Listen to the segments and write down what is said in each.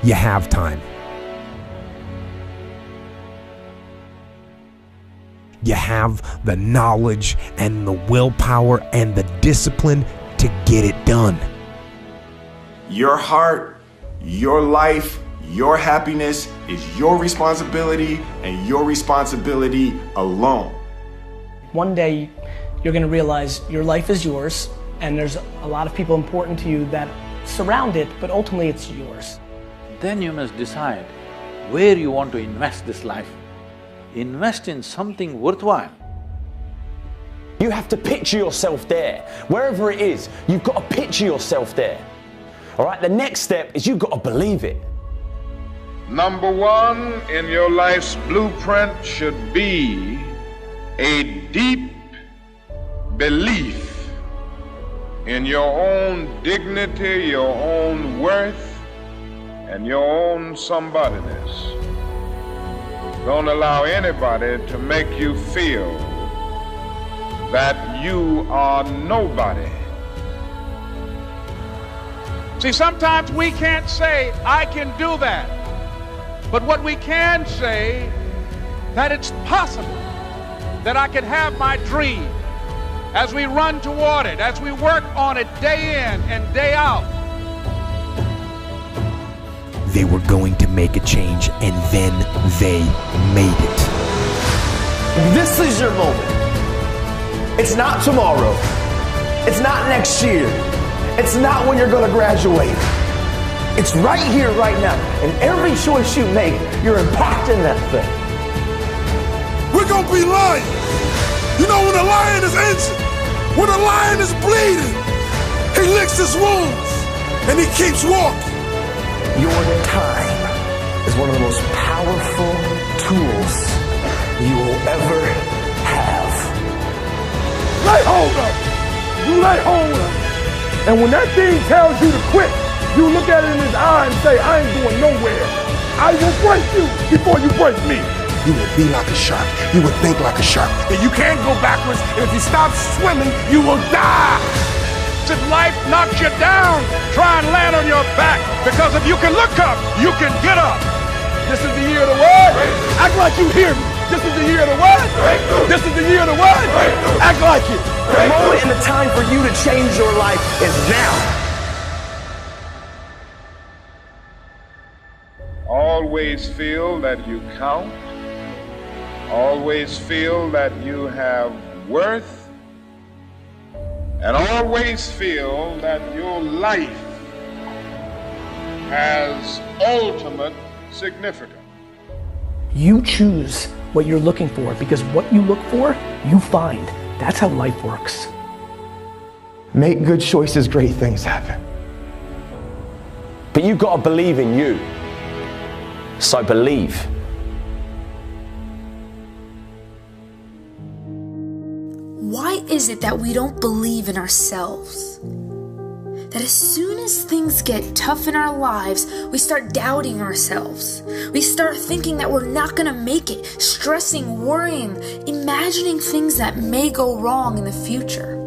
you have time. You have the knowledge and the willpower and the discipline to get it done. Your heart, your life, your happiness is your responsibility and your responsibility alone. One day you're going to realize your life is yours and there's a lot of people important to you that surround it, but ultimately it's yours. Then you must decide where you want to invest this life. Invest in something worthwhile. You have to picture yourself there. Wherever it is, you've got to picture yourself there. All right, the next step is you've got to believe it. Number one in your life's blueprint should be a deep belief in your own dignity, your own worth, and your own somebodyness. Don't allow anybody to make you feel that you are nobody. See, sometimes we can't say, I can do that. But what we can say, that it's possible that I can have my dream as we run toward it, as we work on it day in and day out. They were going to make a change, and then they made it. This is your moment. It's not tomorrow. It's not next year. It's not when you're going to graduate. It's right here, right now. And every choice you make, you're impacting that thing. We're going to be lions. You know, when a lion is injured, when a lion is bleeding, he licks his wounds and he keeps walking. Your time is one of the most powerful tools you will ever have. Lay hold of it. You lay hold of it. And when that thing tells you to quit, you look at it in his eye and say, I ain't going nowhere. I will break you before you break me. You will be like a shark. You will think like a shark. And you can't go backwards. And if you stop swimming, you will die. If life knocks you down, try and land on your back, because if you can look up, you can get up. This is the year of the word. Act like you hear me. This is the year of the word. This is the year of the word. Act like it. The moment and the time for you to change your life is now. Always feel that you count. Always feel that you have worth. And always feel that your life has ultimate significance. You choose what you're looking for, because what you look for, you find. That's how life works. Make good choices, great things happen. But you've got to believe in you. So believe. Why is it that we don't believe in ourselves? That as soon as things get tough in our lives, we start doubting ourselves. We start thinking that we're not gonna make it, stressing, worrying, imagining things that may go wrong in the future.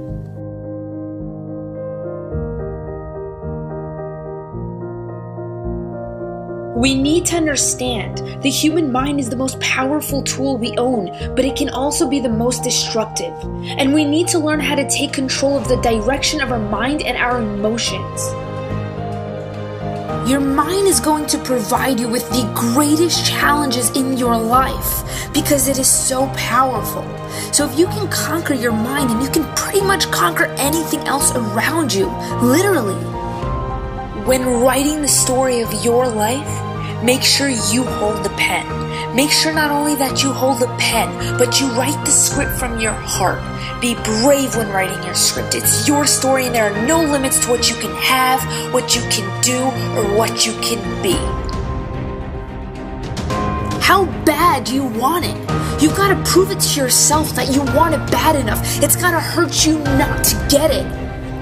We need to understand the human mind is the most powerful tool we own, but it can also be the most destructive. And we need to learn how to take control of the direction of our mind and our emotions. Your mind is going to provide you with the greatest challenges in your life because it is so powerful. So if you can conquer your mind, and you can pretty much conquer anything else around you, literally. When writing the story of your life, make sure you hold the pen. Make sure not only that you hold the pen, but you write the script from your heart. Be brave when writing your script. It's your story and there are no limits to what you can have, what you can do, or what you can be. How bad do you want it? You gotta prove it to yourself that you want it bad enough. It's gotta hurt you not to get it.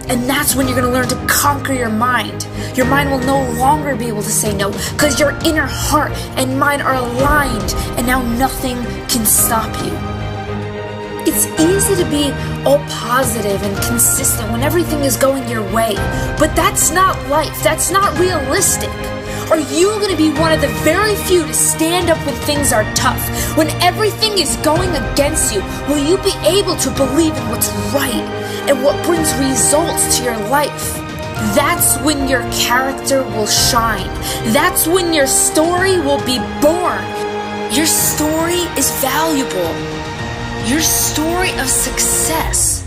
And that's when you're going to learn to conquer your mind. Your mind will no longer be able to say no, because your inner heart and mind are aligned, and now nothing can stop you. It's easy to be all positive and consistent when everything is going your way, but that's not life. That's not realistic. Are you going to be one of the very few to stand up when things are tough? When everything is going against you, will you be able to believe in what's right and what brings results to your life? That's when your character will shine. That's when your story will be born. Your story is valuable. Your story of success.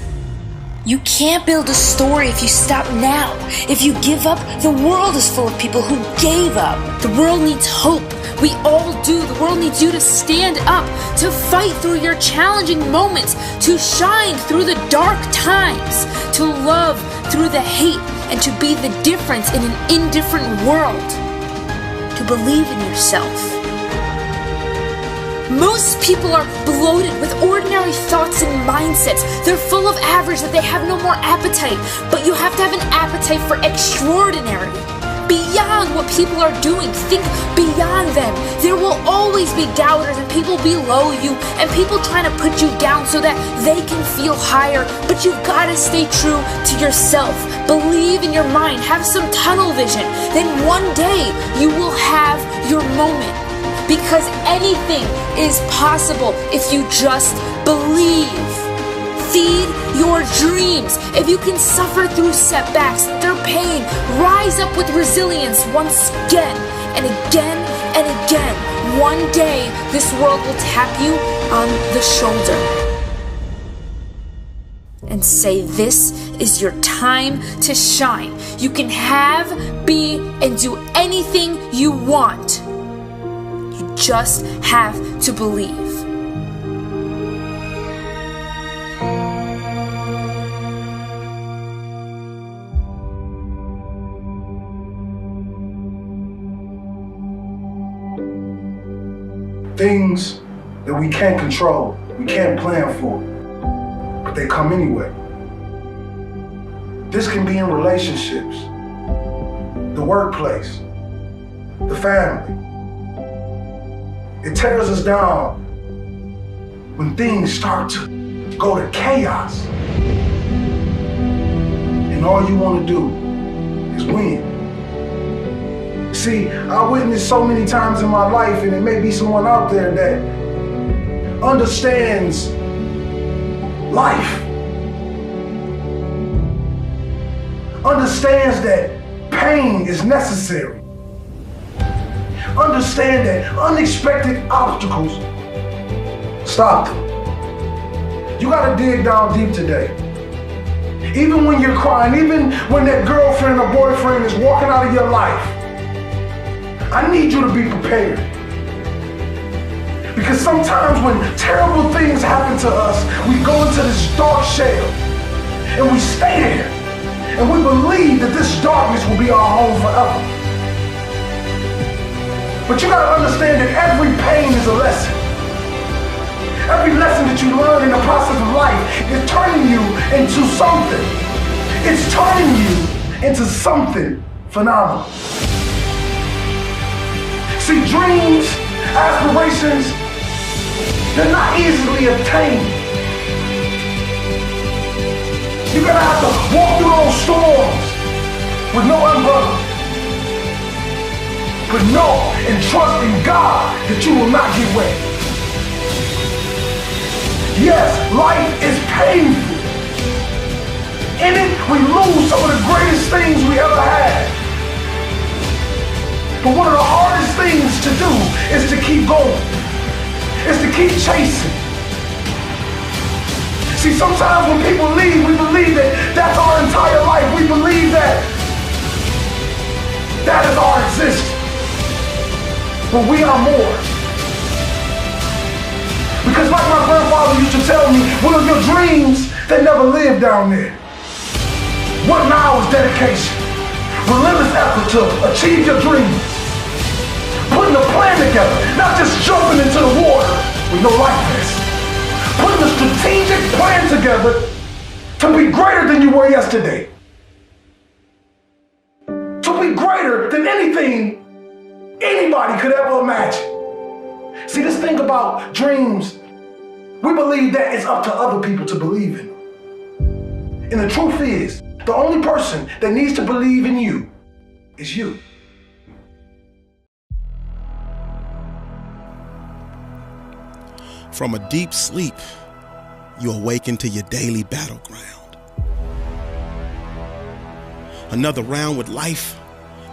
You can't build a story if you stop now. If you give up, the world is full of people who gave up. The world needs hope. We all do. The world needs you to stand up, to fight through your challenging moments, to shine through the dark times, to love through the hate, and to be the difference in an indifferent world. To believe in yourself. Most people are bloated with ordinary thoughts and mindsets. They're full of average that they have no more appetite. But you have to have an appetite for extraordinary. Beyond what people are doing. Think beyond them. There will always be doubters and people below you and people trying to put you down so that they can feel higher. But you've got to stay true to yourself. Believe in your mind. Have some tunnel vision. Then one day you will have your moment. Because anything is possible if you just believe. Feed your dreams. If you can suffer through setbacks, through pain, rise up with resilience once again and again and again. One day, this world will tap you on the shoulder and say, this is your time to shine. You can have, be, and do anything you want. You just have to believe. Things that we can't control, we can't plan for, but they come anyway. This can be in relationships, the workplace, the family. It tears us down when things start to go to chaos. And all you want to do is win. See, I witnessed so many times in my life, and it may be someone out there that understands life, understands that pain is necessary, understand that unexpected obstacles stop them. You gotta dig down deep today. Even when you're crying, even when that girlfriend or boyfriend is walking out of your life, I need you to be prepared. Because sometimes when terrible things happen to us, we go into this dark shell and we stay there and we believe that this darkness will be our home forever. But you gotta understand that every pain is a lesson. Every lesson that you learn in the process of life is turning you into something. It's turning you into something phenomenal. See, dreams, aspirations, they're not easily obtained. You're gonna have to walk through those storms with no umbrella. But know and trust in God that you will not get wet. Yes, life is painful. In it, we lose some of the greatest things we ever had. But one of the hardest things to do is to keep going, is to keep chasing. See, sometimes when people leave, we believe that that's our entire life. We believe that that is our existence. But we are more. Because like my grandfather used to tell me, one of your dreams, they never live down there. What now is dedication? Relentless effort to achieve your dreams. Putting a plan together, not just jumping into the water with no life vest. Putting a strategic plan together to be greater than you were yesterday. To be greater than anything anybody could ever imagine. See, this thing about dreams, we believe that it's up to other people to believe in them. And the truth is, the only person that needs to believe in you is you. From a deep sleep, you awaken to your daily battleground. Another round with life,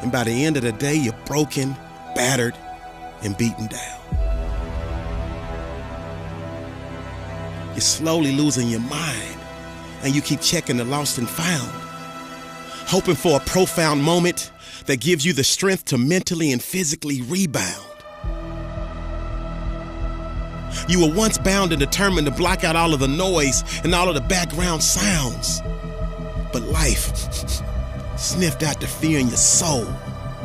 and by the end of the day, you're broken, battered, and beaten down. You're slowly losing your mind, and you keep checking the lost and found, hoping for a profound moment that gives you the strength to mentally and physically rebound. You were once bound and determined to block out all of the noise and all of the background sounds. But life sniffed out the fear in your soul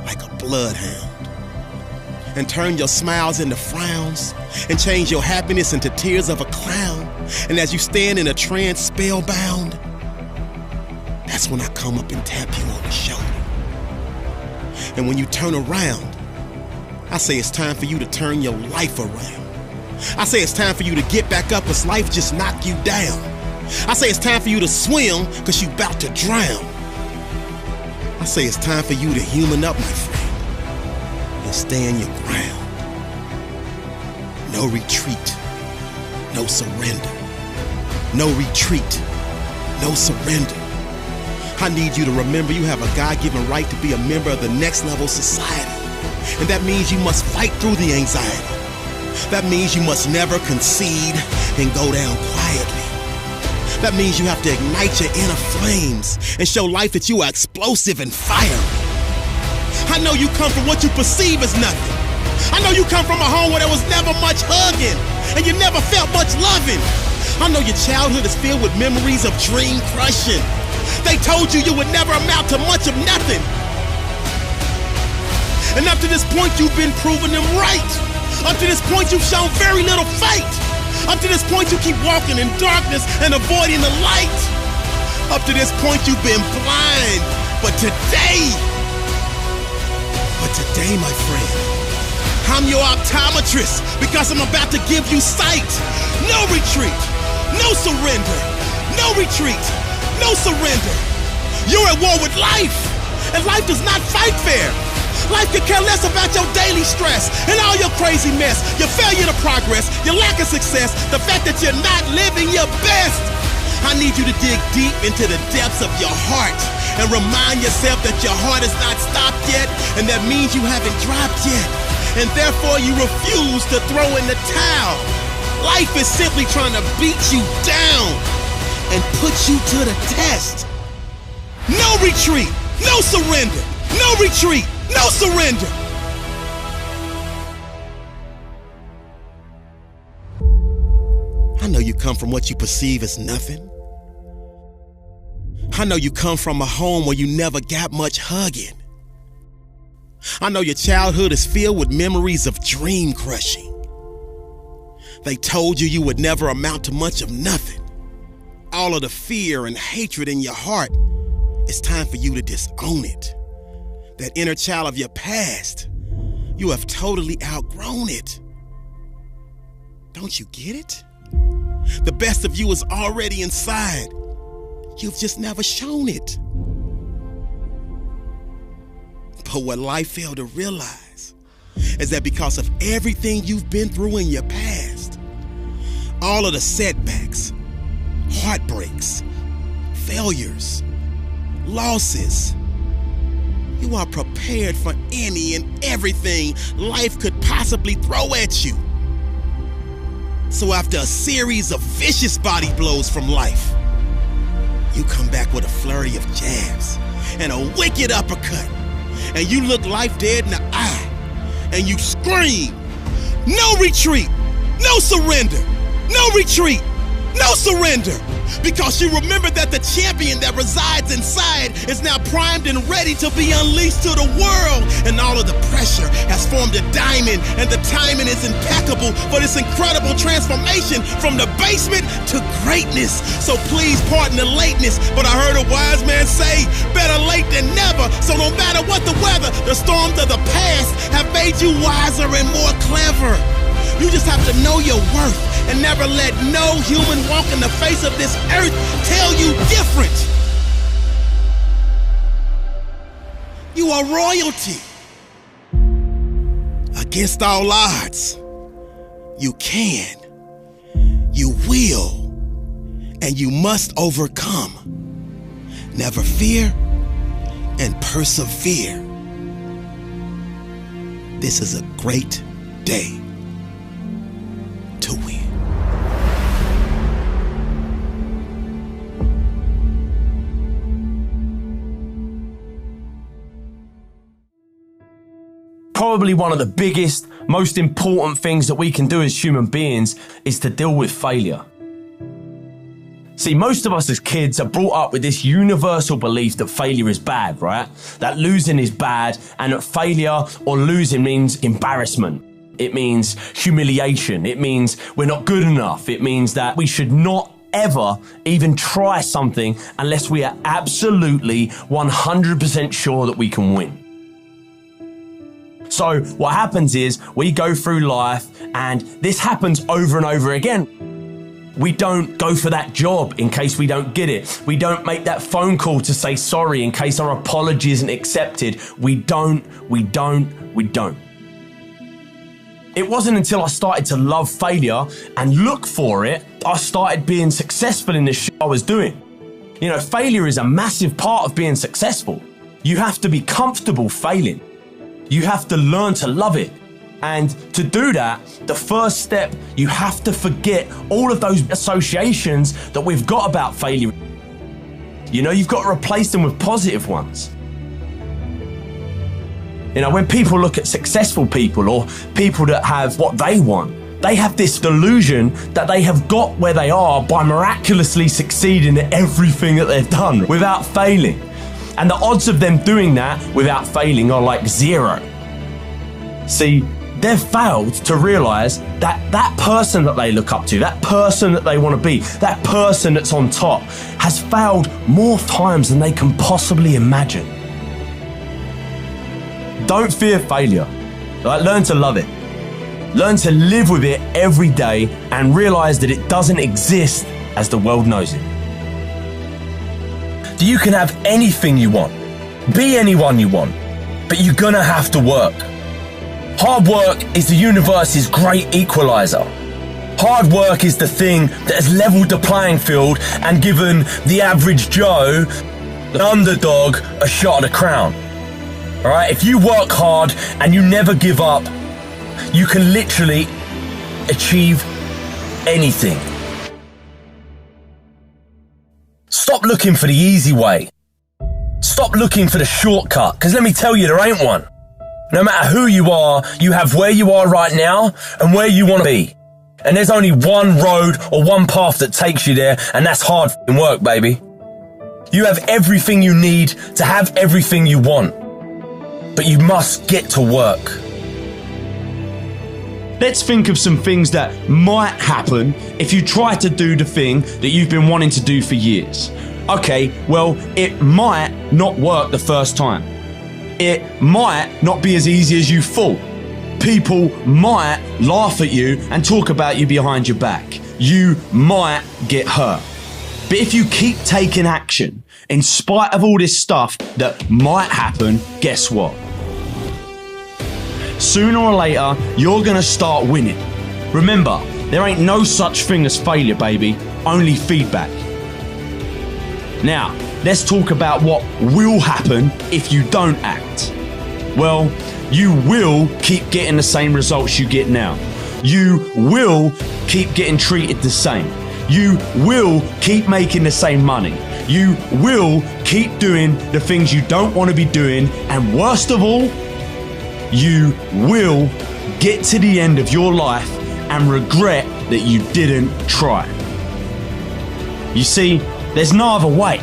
like a bloodhound, and turned your smiles into frowns, and changed your happiness into tears of a clown. And as you stand in a trance spellbound, that's when I come up and tap you on the shoulder. And when you turn around, I say it's time for you to turn your life around. I say it's time for you to get back up, cause life just knocked you down. I say it's time for you to swim, cause you about to drown. I say it's time for you to human up, my friend, and stand your ground. No retreat, no surrender. No retreat, no surrender. I need you to remember you have a God-given right to be a member of the next level society. And that means you must fight through the anxiety. That means you must never concede and go down quietly. That means you have to ignite your inner flames and show life that you are explosive and fiery. I know you come from what you perceive as nothing. I know you come from a home where there was never much hugging and you never felt much loving. I know your childhood is filled with memories of dream crushing. They told you you would never amount to much of nothing. And up to this point, you've been proving them right. Up to this point, you've shown very little fight. Up to this point, you keep walking in darkness and avoiding the light. Up to this point, you've been blind. But today, my friend, I'm your optometrist because I'm about to give you sight. No retreat, no surrender, no retreat, no surrender. You're at war with life, and life does not fight fair. Life could care less about your daily stress and all your crazy mess, your failure to progress, your lack of success, the fact that you're not living your best. I need you to dig deep into the depths of your heart and remind yourself that your heart has not stopped yet, and that means you haven't dropped yet, and therefore you refuse to throw in the towel. Life is simply trying to beat you down and put you to the test. No retreat, no surrender, no retreat, no surrender. I know you come from what you perceive as nothing. I know you come from a home where you never got much hugging. I know your childhood is filled with memories of dream crushing. They told you you would never amount to much of nothing. All of the fear and hatred in your heart, it's time for you to disown it. That inner child of your past, you have totally outgrown it. Don't you get it? The best of you is already inside. You've just never shown it. But what life failed to realize is that because of everything you've been through in your past, all of the setbacks, heartbreaks, failures, losses, you are prepared for any and everything life could possibly throw at you. So after a series of vicious body blows from life, you come back with a flurry of jabs and a wicked uppercut, and you look life dead in the eye, and you scream, no retreat, no surrender, no retreat, no surrender, because you remember that the champion that resides inside is now primed and ready to be unleashed to the world, and all of the pressure has formed a diamond, and the timing is impeccable for this incredible transformation from the basement to greatness. So please pardon the lateness, but I heard a wise man say, better late than never. So no matter what the weather, the storms of the past have made you wiser and more clever. You just have to know your worth and never let no human walk in the face of this earth tell you different. You are royalty. Against all odds, you can will, and you must overcome. Never fear and persevere. This is a great day to win. Probably one of the biggest, most important things that we can do as human beings is to deal with failure. See, most of us as kids are brought up with this universal belief that failure is bad, right? That losing is bad, and that failure or losing means embarrassment. It means humiliation. It means we're not good enough. It means that we should not ever even try something unless we are absolutely 100% sure that we can win. So what happens is we go through life, and this happens over and over again. We don't go for that job in case we don't get it. We don't make that phone call to say sorry in case our apology isn't accepted. We don't. It wasn't until I started to love failure and look for it, I started being successful in the shit I was doing. You know, failure is a massive part of being successful. You have to be comfortable failing. You have to learn to love it. And to do that, the first step, you have to forget all of those associations that we've got about failure. You know, you've got to replace them with positive ones. You know, when people look at successful people or people that have what they want, they have this delusion that they have got where they are by miraculously succeeding at everything that they've done without failing. And the odds of them doing that without failing are like zero. See, they've failed to realize that that person that they look up to, that person that they want to be, that person that's on top, has failed more times than they can possibly imagine. Don't fear failure. Learn to love it. Learn to live with it every day and realize that it doesn't exist as the world knows it. You can have anything you want, be anyone you want, but you're gonna have to work. Hard work is the universe's great equalizer. Hard work is the thing that has leveled the playing field and given the average Joe, the underdog, a shot at a crown. All right, if you work hard and you never give up, you can literally achieve anything. Stop looking for the easy way. Stop looking for the shortcut, because let me tell you, there ain't one. No matter who you are, you have where you are right now and where you want to be. And there's only one road or one path that takes you there, and that's hard work, baby. You have everything you need to have everything you want, but you must get to work. Let's think of some things that might happen if you try to do the thing that you've been wanting to do for years. Okay, well, it might not work the first time. It might not be as easy as you thought. People might laugh at you and talk about you behind your back. You might get hurt. But if you keep taking action, in spite of all this stuff that might happen, guess what? Sooner or later, you're gonna start winning. Remember, there ain't no such thing as failure, baby, only feedback. Now, let's talk about what will happen if you don't act. Well, you will keep getting the same results you get now. You will keep getting treated the same. You will keep making the same money. You will keep doing the things you don't want to be doing, and worst of all, you will get to the end of your life and regret that you didn't try. You see, there's no other way.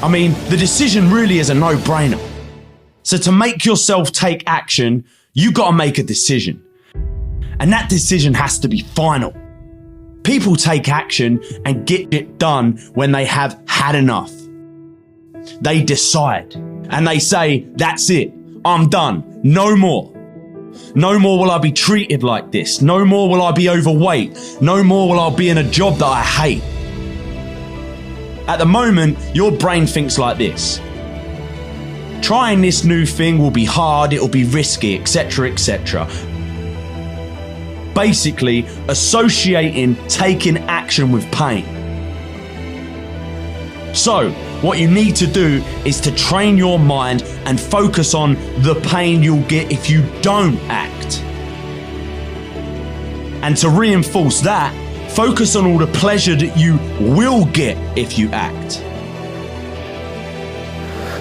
I mean, the decision really is a no-brainer. So to make yourself take action, you gotta make a decision. And that decision has to be final. People take action and get it done when they have had enough. They decide and they say, that's it, I'm done, no more. No more will I be treated like this. No more will I be overweight. No more will I be in a job that I hate. At the moment, your brain thinks like this. Trying this new thing will be hard, it'll be risky, etc., etc. basically associating taking action with pain. So, what you need to do is to train your mind and focus on the pain you'll get if you don't act. And to reinforce that, focus on all the pleasure that you will get if you act.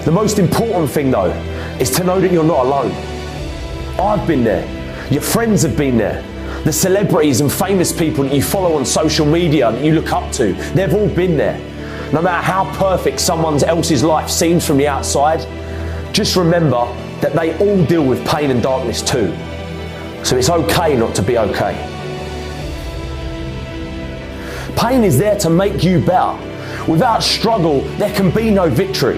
The most important thing though is to know that you're not alone. I've been there. Your friends have been there. The celebrities and famous people that you follow on social media that you look up to, they've all been there. No matter how perfect someone else's life seems from the outside, just remember that they all deal with pain and darkness too. So it's okay not to be okay. Pain is there to make you better. Without struggle, there can be no victory.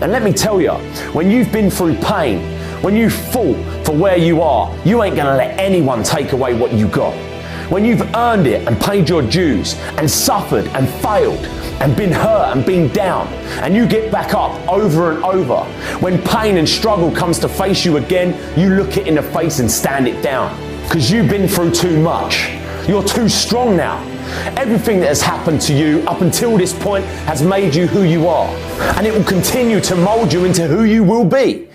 And let me tell you, when you've been through pain, when you fought for where you are, you ain't gonna let anyone take away what you got. When you've earned it and paid your dues and suffered and failed and been hurt and been down, and you get back up over and over, when pain and struggle comes to face you again, you look it in the face and stand it down. Because you've been through too much. You're too strong now. Everything that has happened to you up until this point has made you who you are, and it will continue to mold you into who you will be.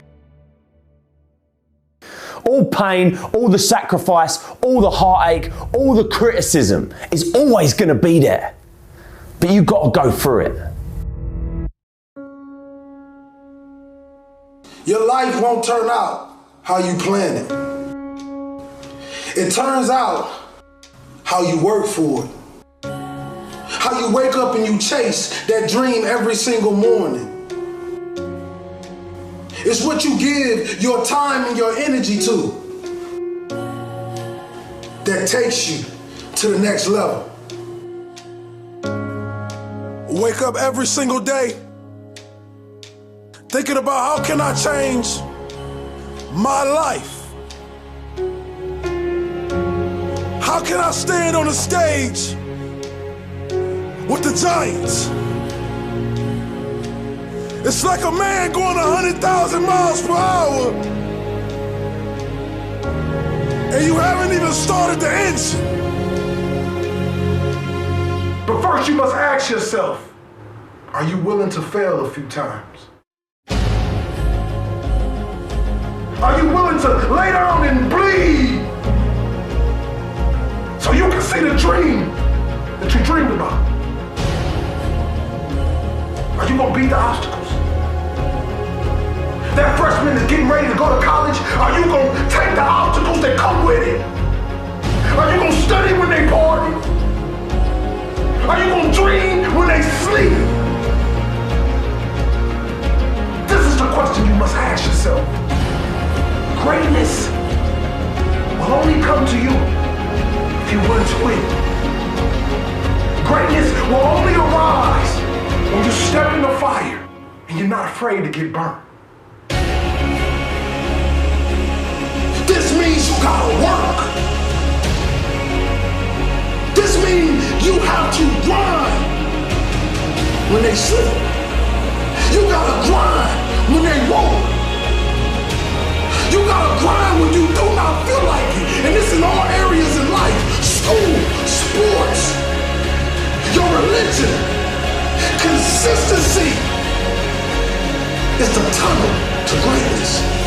All pain, all the sacrifice, all the heartache, all the criticism is always going to be there. But you've got to go through it. Your life won't turn out how you plan it. It turns out how you work for it. How you wake up and you chase that dream every single morning. It's what you give your time and your energy to that takes you to the next level. Wake up every single day thinking about how can I change my life? How can I stand on the stage with the giants? It's like a man going 100,000 miles per hour and you haven't even started the engine. But first you must ask yourself, are you willing to fail a few times? Are you willing to lay down and bleed so you can see the dream that you dreamed about? Are you gonna beat the obstacles? That freshman is getting ready to go to college, are you gonna take the obstacles that come with it? Are you gonna study when they party? Are you gonna dream when they sleep? This is the question you must ask yourself. Greatness will only come to you if you're willing to quit. Greatness will only arise when you step in the fire and you're not afraid to get burnt. This means you gotta work. This means you have to grind when they sleep. You gotta grind when they won't. You gotta grind when you do not feel like it. And this in all areas in life. School, sports, your religion. Consistency is the tunnel to greatness.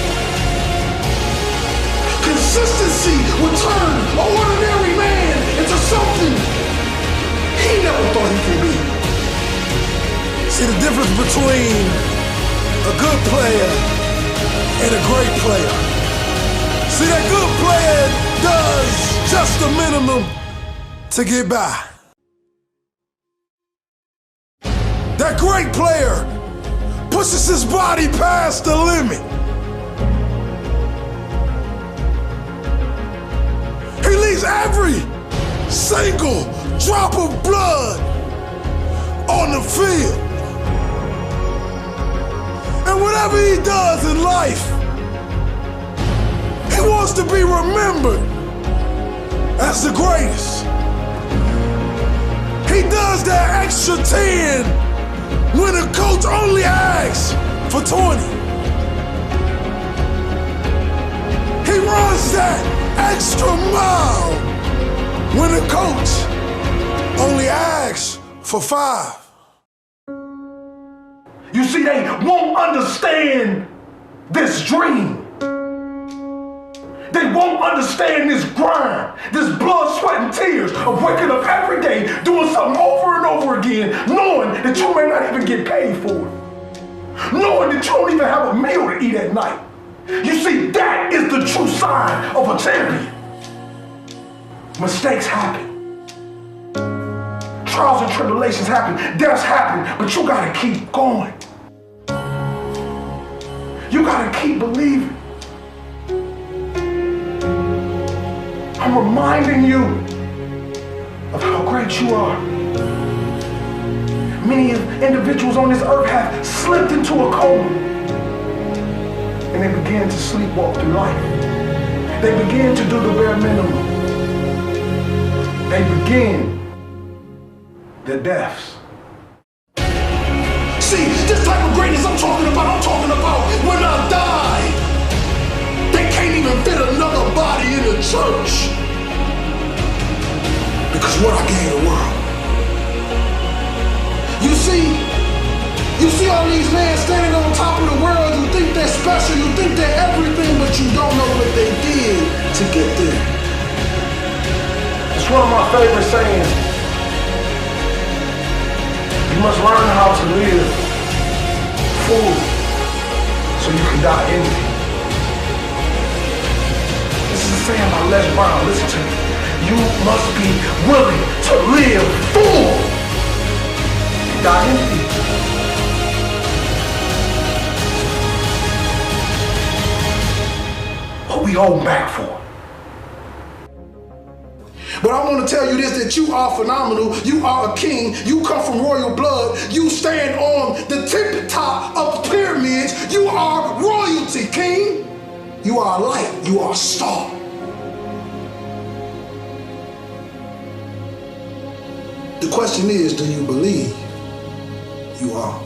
Consistency will turn an ordinary man into something he never thought he could be. See the difference between a good player and a great player. See, that good player does just the minimum to get by. That great player pushes his body past the limit. He leaves every single drop of blood on the field. And whatever he does in life, he wants to be remembered as the greatest. He does that extra 10 when a coach only asks for 20. He runs that extra mile when the coach only asks for 5. You see, they won't understand this dream. They won't understand this grind, this blood, sweat, and tears of waking up every day, doing something over and over again, knowing that you may not even get paid for it. Knowing that you don't even have a meal to eat at night. You see, that is the true sign of a champion. Mistakes happen. Trials and tribulations happen. Deaths happen, but you gotta keep going. You gotta keep believing. I'm reminding you of how great you are. Many individuals on this earth have slipped into a coma and they begin to sleepwalk through life. They begin to do the bare minimum. They begin their deaths. See, this type of greatness I'm talking about when I die. They can't even fit another body in the church. Because what I gave the world. You see all these men standing on top of the world. You think they're special, you think they're everything, but you don't know what they did to get there. It's one of my favorite sayings. You must learn how to live full so you can die empty. This is a saying by Les Brown. Listen to me. You must be willing to live full and die empty. What we hold back for. But I want to tell you this, that you are phenomenal. You are a king. You come from royal blood. You stand on the tip top of the pyramids. You are royalty, king. You are a light. You are a star. The question is, do you believe you are?